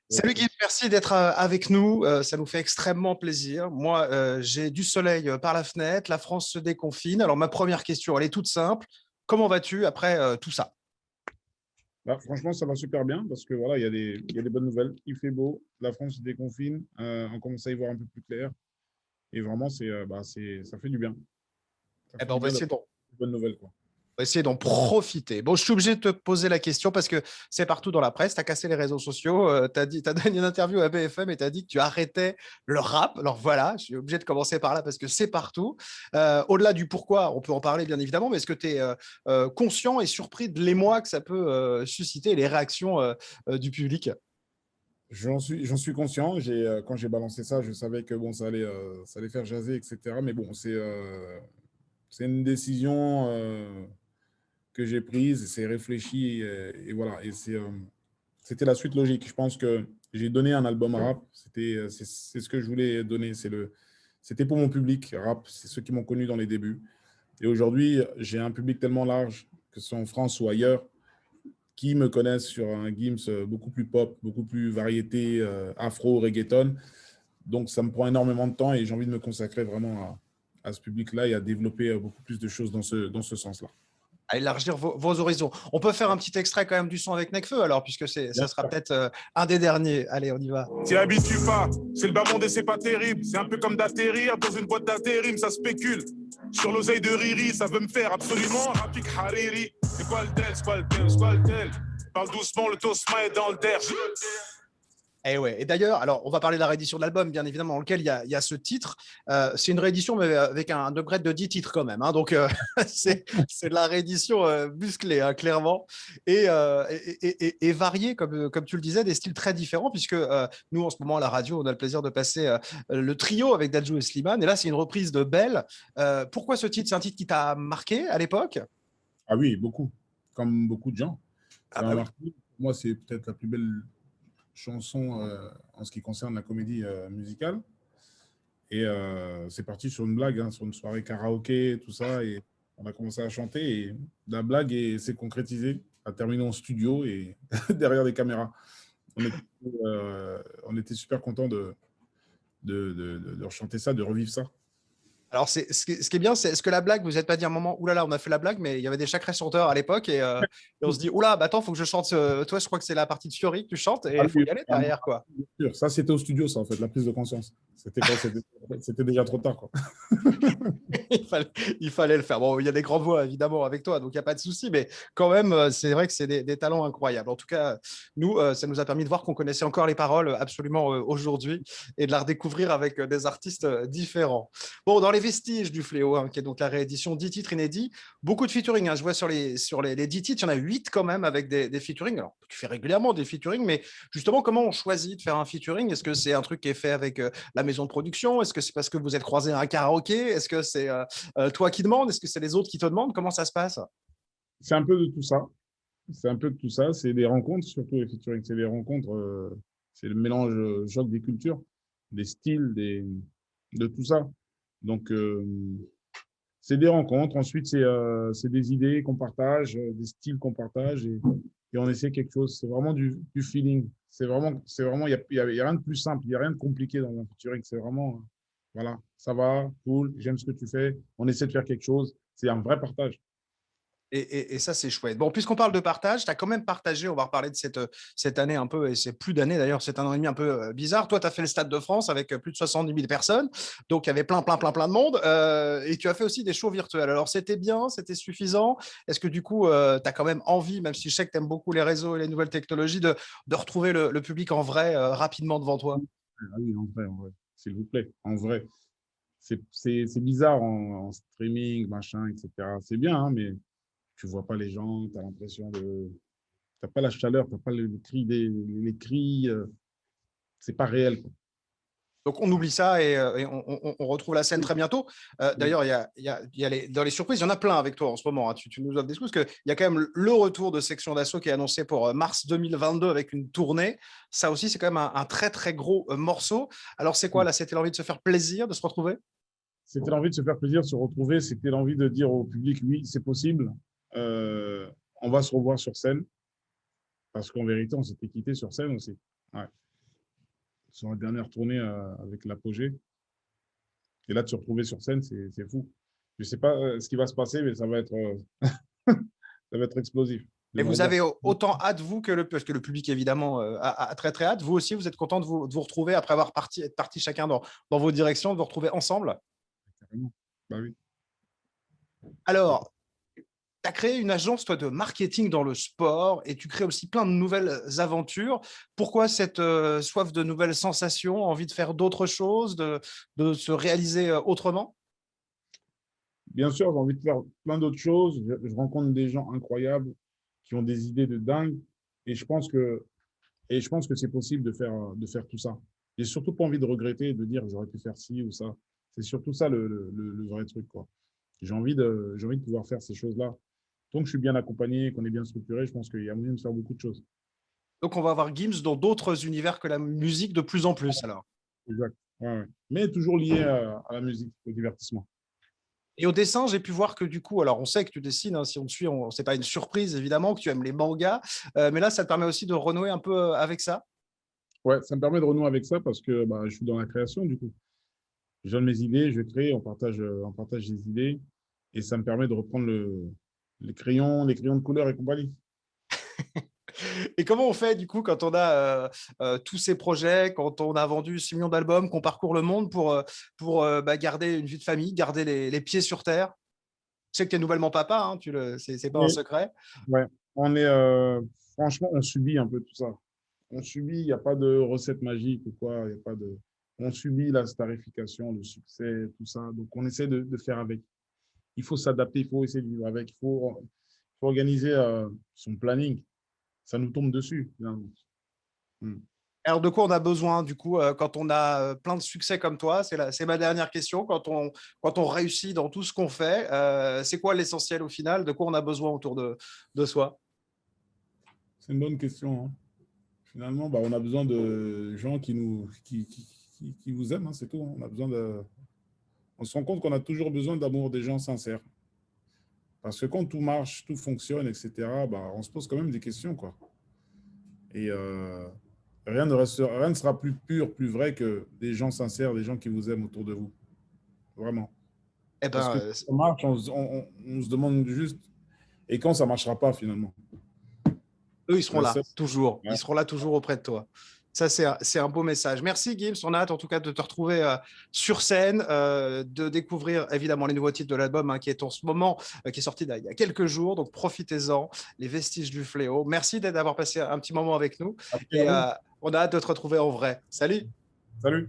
Salut Guy, merci d'être avec nous. Ça nous fait extrêmement plaisir. Moi, j'ai du soleil par la fenêtre. La France se déconfine. Alors, ma première question, elle est toute simple. Comment vas-tu après tout ça? Bah, franchement, ça va super bien parce que voilà, il y a des bonnes nouvelles. Il fait beau, la France se déconfine, on commence à y voir un peu plus clair. Et vraiment, ça fait du bien. Ça Eh fait ben, du bien d'avoir de bonnes nouvelles, quoi. on va essayer d'en profiter. Bon, je suis obligé de te poser la question parce que c'est partout dans la presse. Tu as cassé les réseaux sociaux. Tu as donné une interview à BFM et tu as dit que tu arrêtais le rap. Alors voilà, je suis obligé de commencer par là parce que c'est partout. Au-delà du pourquoi, on peut en parler bien évidemment, mais est-ce que tu es conscient et surpris de l'émoi que ça peut susciter et les réactions du public? J'en suis conscient. Quand j'ai balancé ça, je savais que bon, ça allait faire jaser, etc. Mais bon, c'est une décision que j'ai prise, c'est réfléchi et voilà. C'était la suite logique. Je pense que j'ai donné un album rap. C'est ce que je voulais donner. C'était pour mon public rap. C'est ceux qui m'ont connu dans les débuts. Et aujourd'hui, j'ai un public tellement large, que ce soit en France ou ailleurs, qui me connaissent sur un Gims beaucoup plus pop, beaucoup plus variété, afro, reggaeton. Donc, ça me prend énormément de temps et j'ai envie de me consacrer vraiment à ce public-là et à développer beaucoup plus de choses dans ce sens-là. À élargir vos horizons. On peut faire un petit extrait quand même du son avec Nekfeu alors, puisque Bien ça sera sûr. peut-être un des derniers. Allez, on y va. T'y habitues pas, c'est le bas monde et c'est pas terrible. C'est un peu comme d'atterrir dans une boîte d'intérim, ça spécule. Sur l'oseille de Riri, ça veut me faire absolument Rafik Hariri. C'est quoi le tel, c'est quoi le tel, c'est quoi le tel? Parle doucement, le tosma est dans le terre. Et ouais. Et d'ailleurs, alors on va parler de la réédition de l'album, bien évidemment, dans lequel il y a ce titre. C'est une réédition, mais avec un upgrade de 10 titres quand même. Hein. Donc c'est de la réédition musclée, hein, clairement, et variée, comme tu le disais, des styles très différents, puisque nous, en ce moment, à la radio, on a le plaisir de passer le trio avec Dadju et Slimane. Et là, c'est une reprise de Belle. Pourquoi ce titre? C'est un titre qui t'a marqué à l'époque? Ah oui, beaucoup. Comme beaucoup de gens. Ah Ça m'a bah oui. marqué. Pour moi, c'est peut-être la plus belle chanson en ce qui concerne la comédie musicale. Et c'est parti sur une blague, hein, sur une soirée karaoké, tout ça. Et on a commencé à chanter. Et la blague s'est concrétisée, a terminé en studio et derrière des caméras. On était super contents de rechanter ça, de revivre ça. Alors, ce qui est bien, c'est est-ce que la blague, vous n'êtes pas dit à un moment, oulala, on a fait la blague, mais il y avait des sacrés chanteurs à l'époque, et on se dit, oula, bah attends, faut que je chante. Toi, je crois que c'est la partie de Fiori que tu chantes, et Ah il faut oui, y aller ah, derrière, quoi. bien sûr. Ça, c'était au studio, ça, en fait, la prise de conscience. C'était déjà trop tard, quoi. il, fallait, il fallait le faire. Bon, il y a des grandes voix, évidemment, avec toi, donc il n'y a pas de souci, mais quand même, c'est vrai que c'est des talents incroyables. En tout cas, nous, ça nous a permis de voir qu'on connaissait encore les paroles absolument aujourd'hui et de la redécouvrir avec des artistes différents. Bon, dans les vestiges du Fléau, hein, qui est donc la réédition 10 titres inédits, beaucoup de featuring. Hein. Je vois sur les 10 titres, il y en a 8 quand même avec des featuring. Alors, tu fais régulièrement des featuring, mais justement, comment on choisit de faire un featuring? Est-ce que c'est un truc qui est fait avec la maison de production? Est-ce que c'est parce que vous êtes croisés à un karaoké? Est-ce que c'est toi qui demandes? Est-ce que c'est les autres qui te demandent? Comment ça se passe? C'est un peu de tout ça. C'est un peu de tout ça. C'est des rencontres, surtout les featuring. C'est des rencontres, c'est le mélange choc des cultures, des styles, de tout ça. Donc, c'est des rencontres. Ensuite, c'est des idées qu'on partage, des styles qu'on partage et on essaie quelque chose. C'est vraiment du feeling. Il y a rien de plus simple. Il n'y a rien de compliqué dans un featuring. C'est vraiment, voilà, ça va, cool, j'aime ce que tu fais. On essaie de faire quelque chose. C'est un vrai partage. Et ça, c'est chouette. Bon, puisqu'on parle de partage, tu as quand même partagé, on va reparler de cette année un peu, et c'est plus d'années d'ailleurs, c'est un an et demi un peu bizarre. Toi, tu as fait le Stade de France avec plus de 70 000 personnes, donc il y avait plein de monde, et tu as fait aussi des shows virtuels. Alors, c'était bien, c'était suffisant. Est-ce que du coup, tu as quand même envie, même si je sais que tu aimes beaucoup les réseaux et les nouvelles technologies, de retrouver le public en vrai rapidement devant toi? Ah oui, en vrai, s'il vous plaît, en vrai. C'est bizarre en streaming, machin, etc. C'est bien, hein, mais tu vois pas les gens, tu as l'impression de. T'as pas la chaleur, t'as pas le cri les cris, c'est pas réel, quoi. Donc, on oublie ça et on retrouve la scène très bientôt. D'ailleurs, dans les surprises, il y en a plein avec toi en ce moment. Hein. Tu nous offres des choses, parce qu'il y a quand même le retour de Section d'Assaut qui est annoncé pour mars 2022 avec une tournée. Ça aussi, c'est quand même un très, très gros morceau. Alors, c'est quoi là? C'était l'envie de se faire plaisir, de se retrouver? C'était l'envie de se faire plaisir, de se retrouver, c'était l'envie de dire au public, oui, c'est possible, on va se revoir sur scène, parce qu'en vérité, on s'était quitté sur scène aussi. Ouais. sur la dernière tournée avec l'Apogée. Et là, de se retrouver sur scène, c'est fou. Je ne sais pas ce qui va se passer, mais ça va être, ça va être explosif. Et vous J'aimerais avez bien. autant hâte, vous, parce que le public, évidemment, a très, très hâte. Vous aussi, vous êtes content de vous retrouver après avoir être partis chacun dans vos directions, de vous retrouver ensemble. Carrément. Bah oui. Alors, tu as créé une agence, toi, de marketing dans le sport et tu crées aussi plein de nouvelles aventures. Pourquoi cette soif de nouvelles sensations, envie de faire d'autres choses, de se réaliser autrement? Bien sûr, j'ai envie de faire plein d'autres choses. Je rencontre des gens incroyables qui ont des idées de dingue. Et je pense que, c'est possible de faire tout ça. J'ai surtout pas envie de regretter et de dire j'aurais pu faire ci ou ça. C'est surtout ça le vrai truc, quoi. J'ai envie de pouvoir faire ces choses-là. Tant que je suis bien accompagné, qu'on est bien structuré, je pense qu'il y a moyen de faire beaucoup de choses. Donc, on va avoir Gims dans d'autres univers que la musique de plus en plus, alors. Exact. Ouais, ouais. Mais toujours lié à la musique, au divertissement. Et au dessin, j'ai pu voir que du coup, alors on sait que tu dessines, hein, si on te suit, c'est pas une surprise évidemment, que tu aimes les mangas, mais là, ça te permet aussi de renouer un peu avec ça. Ouais, ça me permet de renouer avec ça parce que bah, je suis dans la création, du coup. Je donne mes idées, je crée, on partage des idées et ça me permet de reprendre les crayons de couleur et compagnie. Et comment on fait du coup quand on a tous ces projets, quand on a vendu 6 millions d'albums, qu'on parcourt le monde pour garder une vie de famille, garder les pieds sur terre? Je sais que tu es nouvellement papa, hein, c'est pas un Et, secret. ouais, on est, franchement, on subit un peu tout ça. On subit, il n'y a pas de recette magique ou quoi, il y a pas de, on subit la starification, le succès, tout ça. Donc, on essaie de faire avec. Il faut s'adapter, il faut essayer de vivre avec, il faut organiser son planning. Ça nous tombe dessus, finalement. Hmm. Alors, de quoi on a besoin, du coup, quand on a plein de succès comme toi? C'est ma dernière question. Quand on réussit dans tout ce qu'on fait, c'est quoi l'essentiel au final? De quoi on a besoin autour de soi? C'est une bonne question, hein. Finalement, bah, on a besoin de gens qui vous aiment, hein, c'est tout, hein. On se rend compte qu'on a toujours besoin d'amour des gens sincères. Parce que quand tout marche, tout fonctionne, etc., bah, on se pose quand même des questions, quoi. Et rien ne sera plus pur, plus vrai que des gens sincères, des gens qui vous aiment autour de vous. Vraiment. Eh Parce que ben, quand ça marche, on se demande juste, et quand ça ne marchera pas, finalement. eux, ils seront La là, seule- toujours. Ouais. Ils seront là toujours auprès de toi. Ça, c'est un beau message. Merci, Gims. On a hâte, en tout cas, de te retrouver sur scène, de découvrir, évidemment, les nouveaux titres de l'album qui est en ce moment, qui est sorti il y a quelques jours. Donc, profitez-en. Les vestiges du fléau. Merci d'avoir passé un petit moment avec nous. Merci à Et vous. on a hâte de te retrouver en vrai. Salut! Salut.